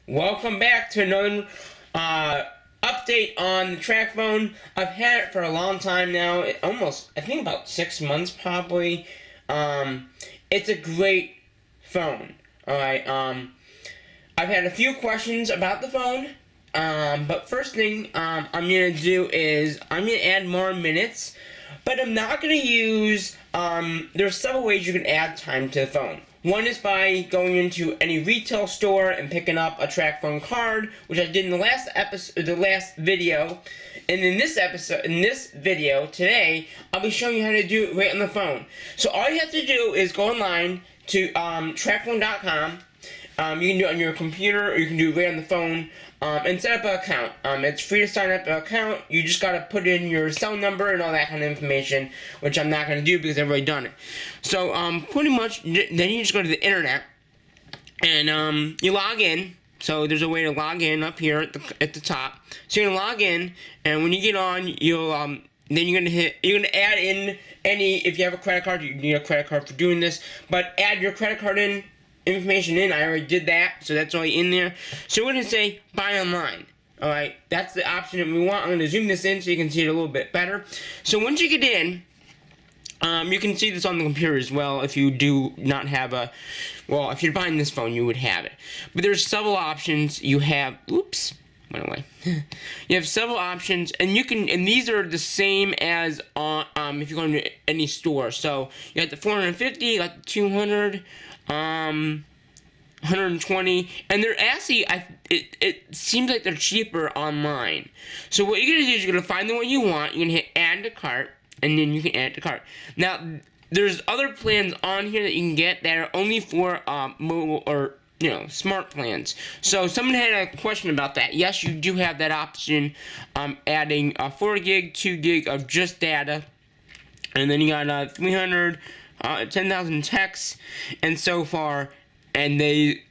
Welcome back to another update on the Tracfone. I've had it for a long time now, I think about 6 months probably. It's a great phone. Alright, I've had a few questions about the phone, but first thing I'm going to do is I'm going to add more minutes, but I'm not going to use, there's several ways you can add time to the phone. One is by going into any retail store and picking up a Tracfone card, which I did in the last video. And in this video today, I'll be showing you how to do it right on the phone. So all you have to do is go online to Tracfone.com. You can do it on your computer, or you can do it right on the phone, and set up an account. It's free to sign up an account. You just gotta put in your cell number and all that kind of information, which I'm not gonna do because I've already done it. So, pretty much, then you just go to the internet, and you log in. So there's a way to log in up here at the top. So you're gonna log in, and when you get on, you'll then you're gonna add in if you have a credit card. You need a credit card for doing this, but add your credit card information in. I already did that, so that's already in there. So we're going to say buy online. Alright, that's the option that we want. I'm going to zoom this in so you can see it a little bit better. So once you get in, you can see this on the computer as well. If you do not have if you're buying this phone, you would have it. But there's several options. You have, went away. You have several options, and these are the same as if you're going to any store. So you got the 450, you got the 200, 120, and they're actually, it seems like they're cheaper online. So what you're going to do is you're going to find the one you want, you're going to hit add to cart, and then you can add to cart. Now, there's other plans on here that you can get that are only for mobile or smart plans. So someone had a question about that. Yes, you do have that option, adding 4 gig, 2 gig of just data, and then you got 300, 10,000 texts, and so far, and they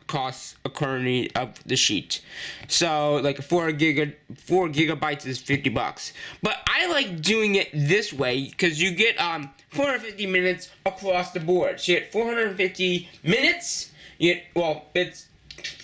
cost accordingly of the sheet. So like 4 gigabytes is $50. But I like doing it this way because you get 450 minutes across the board. So you get 450 minutes. It's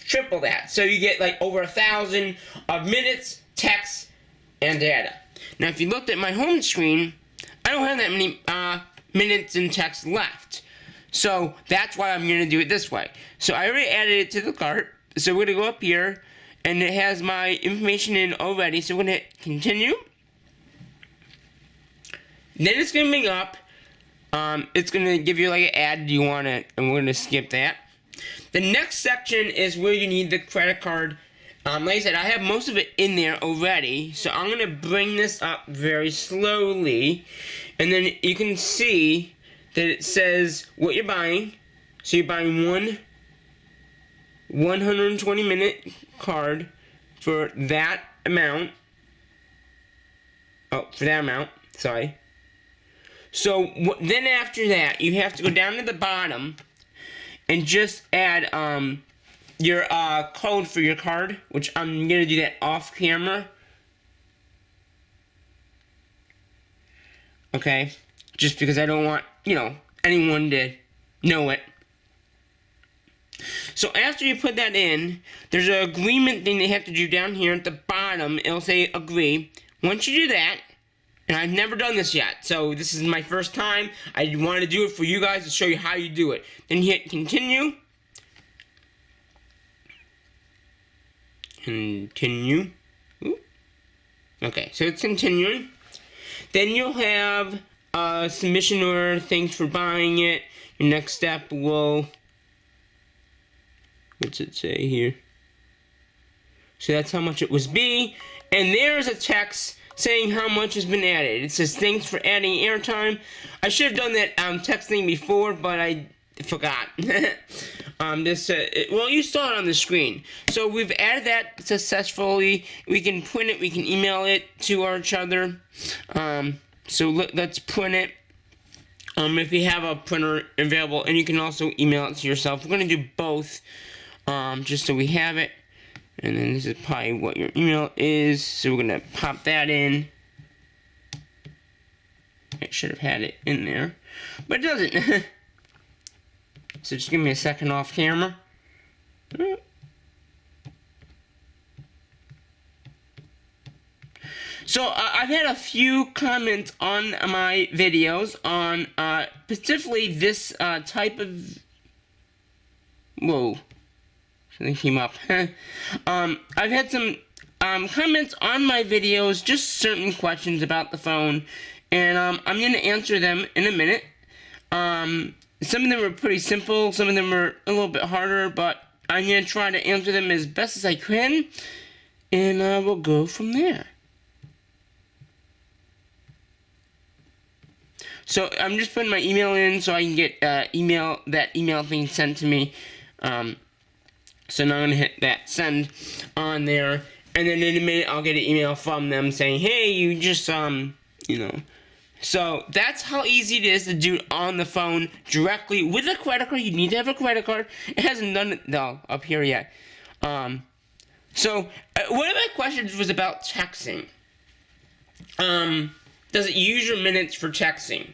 triple that. So you get like over 1,000 of minutes, text, and data. Now if you looked at my home screen, I don't have that many minutes and text left. So that's why I'm going to do it this way. So I already added it to the cart. So we're going to go up here, and it has my information in already. So we're going to hit continue. Then it's going to bring up. It's going to give you like an ad. Do you want it? And we're going to skip that. The next section is where you need the credit card. Like I said, I have most of it in there already. So I'm going to bring this up very slowly. And then you can see that it says what you're buying. So you're buying one 120-minute card for that amount. Sorry. So then after that, you have to go down to the bottom and just add your code for your card, which I'm going to do that off camera. Okay? Just because I don't want, anyone to know it. So after you put that in, there's an agreement thing they have to do down here at the bottom. It'll say agree. Once you do that, and I've never done this yet, so this is my first time. I want to do it for you guys to show you how you do it. Then you hit continue. Continue. Ooh. Okay, so it's continuing. Then you'll have submission order, thanks for buying it. Your next step will, what's it say here? So that's how much it was be. And there's a text saying how much has been added. It says thanks for adding airtime. I should have done that text thing before, but I forgot. You saw it on the screen. So we've added that successfully. We can print it, we can email it to each other. So let's print it. If you have a printer available, and you can also email it to yourself. We're going to do both, just so we have it. And then this is probably what your email is. So we're going to pop that in. I should have had it in there, but it doesn't. So just give me a second off camera. So I've had a few comments on my videos on specifically this type of. Whoa, something came up. I've had some comments on my videos, just certain questions about the phone, and I'm gonna answer them in a minute. Some of them are pretty simple, some of them are a little bit harder, but I'm gonna try to answer them as best as I can, and we'll go from there. So I'm just putting my email in so I can get that email thing sent to me. So now I'm gonna hit that send on there, and then in a minute I'll get an email from them saying, hey, you just you know. So that's how easy it is to do it on the phone directly with a credit card. You need to have a credit card. It hasn't done it though up here yet. So one of my questions was about texting. Does it use your minutes for texting?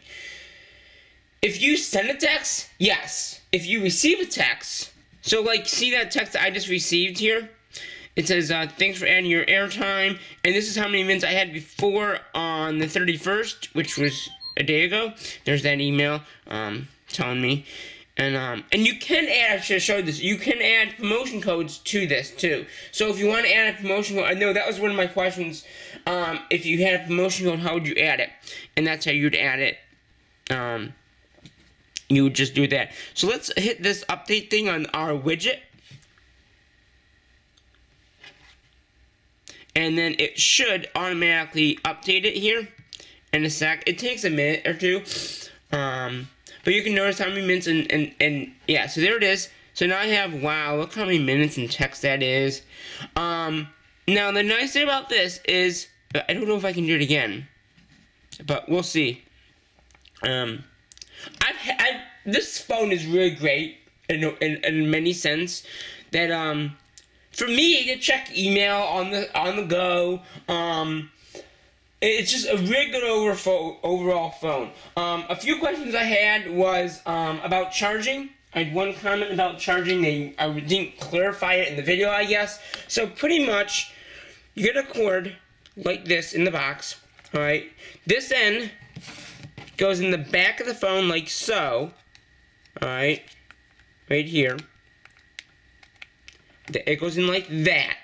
If you send a text, yes. If you receive a text, so like, see that text that I just received here? It says, thanks for adding your airtime, and this is how many minutes I had before on the 31st, which was a day ago. There's that email, telling me. And you can add, I should have showed this, you can add promotion codes to this, too. So if you want to add a promotion code, I know that was one of my questions, if you had a promotion code, how would you add it? And that's how you'd add it. You would just do that. So let's hit this update thing on our widget. And then it should automatically update it here in a sec. It takes a minute or two. But you can notice how many minutes and yeah, so there it is. So now I have, wow, look how many minutes and text that is. Now the nice thing about this is, I don't know if I can do it again, but we'll see. This phone is really great in many sense that for me to check email on the go, it's just a really good overall phone. A few questions I had was about charging. I had one comment about charging. I didn't clarify it in the video, I guess. So pretty much, you get a cord like this in the box. All right, this end goes in the back of the phone like so. All right, right here. It goes in like that.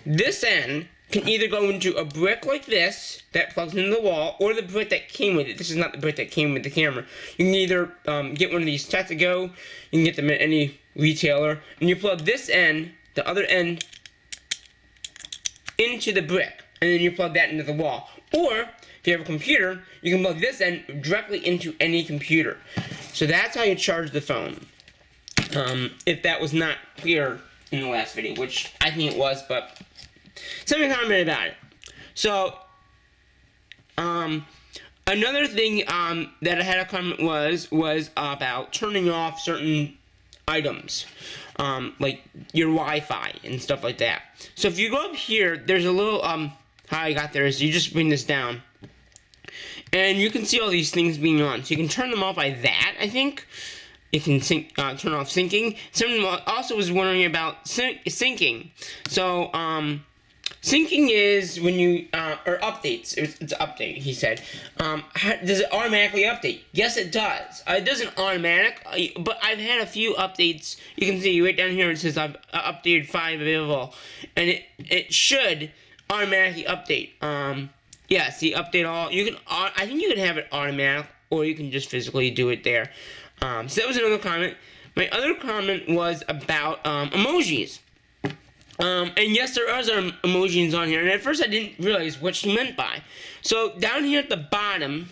This end can either go into a brick like this that plugs into the wall, or the brick that came with it. This is not the brick that came with the camera. You can either get one of these Tracfone. You can get them at any retailer, and you plug this end, the other end, into the brick, and then you plug that into the wall. Or if you have a computer, you can plug this end directly into any computer. So that's how you charge the phone. If that was not clear in the last video, which I think it was, but somebody commented about it. So, another thing that I had a comment was about turning off certain items, like your Wi-Fi and stuff like that. So if you go up here, there's a little how I got there is you just bring this down, and you can see all these things being on. So you can turn them off by that, I think. You can turn off syncing. Someone also was wondering about syncing. So, syncing is when you, or updates. It's an update, he said. Does it automatically update? Yes, it does. It doesn't automatic, but I've had a few updates. You can see right down here it says I've updated 5 available. And it should automatically update. Yeah, see, update all. You can, I think you can have it automatic, or you can just physically do it there. So that was another comment. My other comment was about emojis. And yes, there are some emojis on here. And at first I didn't realize what she meant by. So down here at the bottom,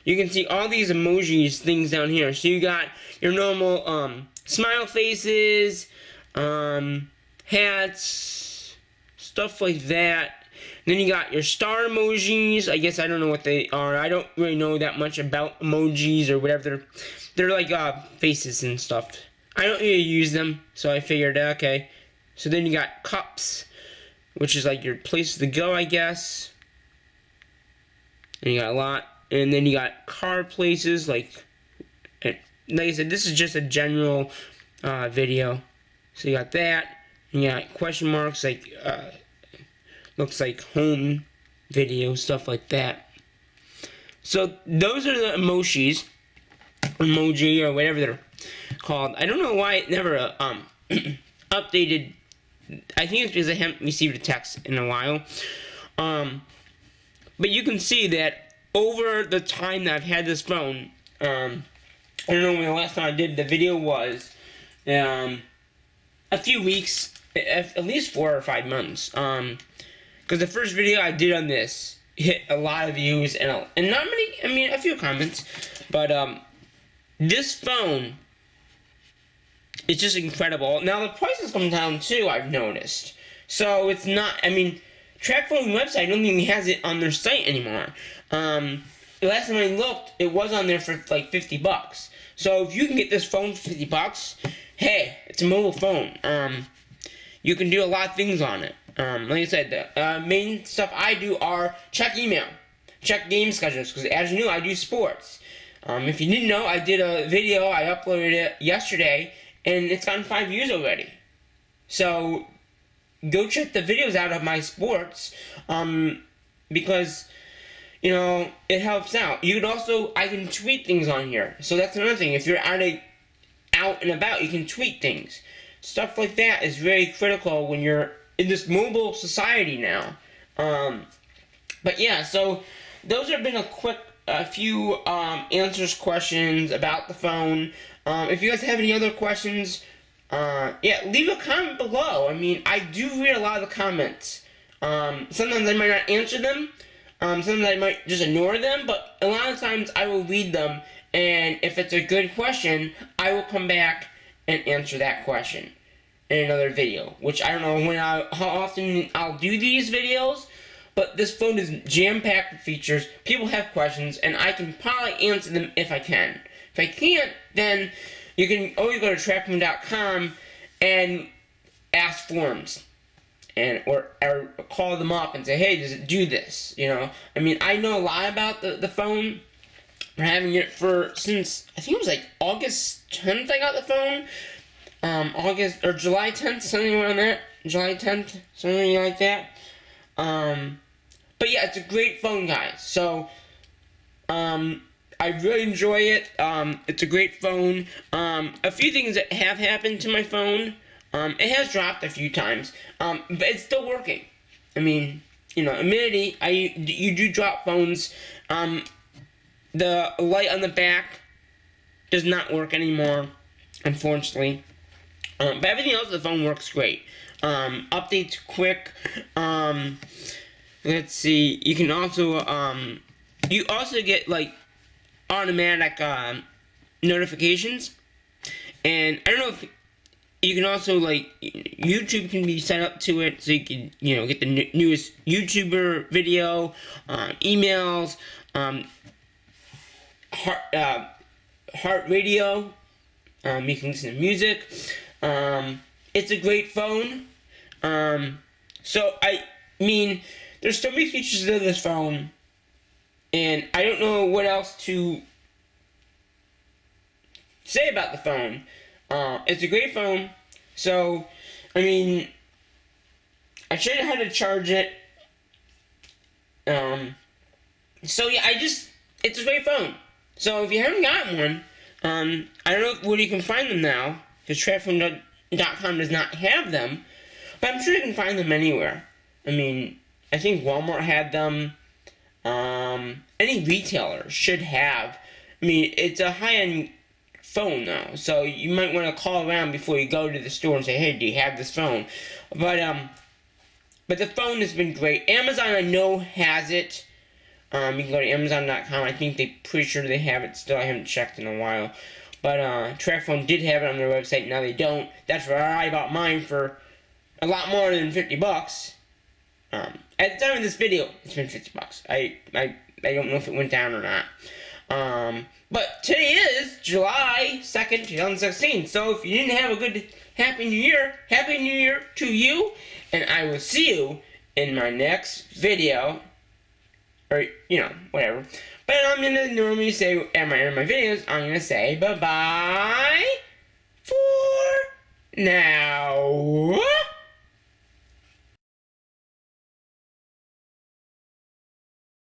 you can see all these emojis things down here. So you got your normal smile faces, hats, stuff like that. Then you got your star emojis. I guess I don't know what they are. I don't really know that much about emojis or whatever. They're like faces and stuff. I don't really use them, so I figured, okay. So then you got cups, which is like your places to go, I guess. And you got a lot. And then you got car places, like I said, this is just a general video. So you got that. And you got question marks, like looks like home video, stuff like that. So those are the emoji, or whatever they're called. I don't know why it never updated. I think it's because I haven't received a text in a while. But you can see that over the time that I've had this phone, I don't know when the last time I did the video was, a few weeks, at least 4 or 5 months. Because the first video I did on this hit a lot of views and not many, I mean, a few comments. But this phone, it's just incredible. Now the price has come down too, I've noticed. So it's not, I mean, Tracfone website, I don't think has it on their site anymore. The last time I looked, it was on there for like $50. So if you can get this phone for $50, hey, it's a mobile phone. You can do a lot of things on it. Like I said, the main stuff I do are check email, check game schedules, because as you know, I do sports. If you didn't know, I did a video, I uploaded it yesterday, and it's gotten 5 views already. So go check the videos out of my sports, because, you know, it helps out. You can also, I can tweet things on here. So that's another thing. If you're out and about, you can tweet things. Stuff like that is very critical when you're in this mobile society now. But yeah, so those have been a few answers, questions about the phone. If you guys have any other questions, yeah, leave a comment below. I mean, I do read a lot of the comments. Sometimes I might not answer them. Sometimes I might just ignore them, but a lot of times I will read them, and if it's a good question, I will come back and answer that question in another video, which I don't know how often I'll do these videos, but this phone is jam-packed with features. People have questions, and I can probably answer them if I can. If I can't, then you can always go to Tracfone.com and ask forums, or call them up and say, hey, does it do this? You know, I mean, I know a lot about the phone. I'm having it since I think it was like August 10th I got the phone. August or July 10th, something around that. July 10th, something like that. But yeah, it's a great phone, guys. So, I really enjoy it. It's a great phone. A few things that have happened to my phone. It has dropped a few times. But it's still working. I mean, you know, admittedly, you do drop phones. The light on the back does not work anymore, unfortunately. But everything else of the phone works great. Updates quick. Let's see. You can also you also get like automatic notifications, and I don't know if you can also like YouTube can be set up to it, so you can get the newest YouTuber video, emails, heart radio. You can listen to music. It's a great phone. So I mean, there's so many features to this phone, and I don't know what else to say about the phone. It's a great phone. So, I mean, I showed you how to charge it. So yeah, it's a great phone. So if you haven't gotten one, I don't know where you can find them now, because Tracfone.com does not have them, but I'm sure you can find them anywhere. I mean, I think Walmart had them. Any retailer should have. I mean, it's a high-end phone, though, so you might want to call around before you go to the store and say, hey, do you have this phone? But the phone has been great. Amazon, I know, has it. You can go to Amazon.com. I think pretty sure they have it still. I haven't checked in a while. But Tracfone did have it on their website. Now they don't. That's where I bought mine for a lot more than $50. At the time of this video, it's been $50. I don't know if it went down or not. But today is July 2nd, 2016. So if you didn't have a good Happy New Year to you. And I will see you in my next video. Or, whatever. But I'm going to normally say, at my end of my videos, I'm going to say bye-bye for now.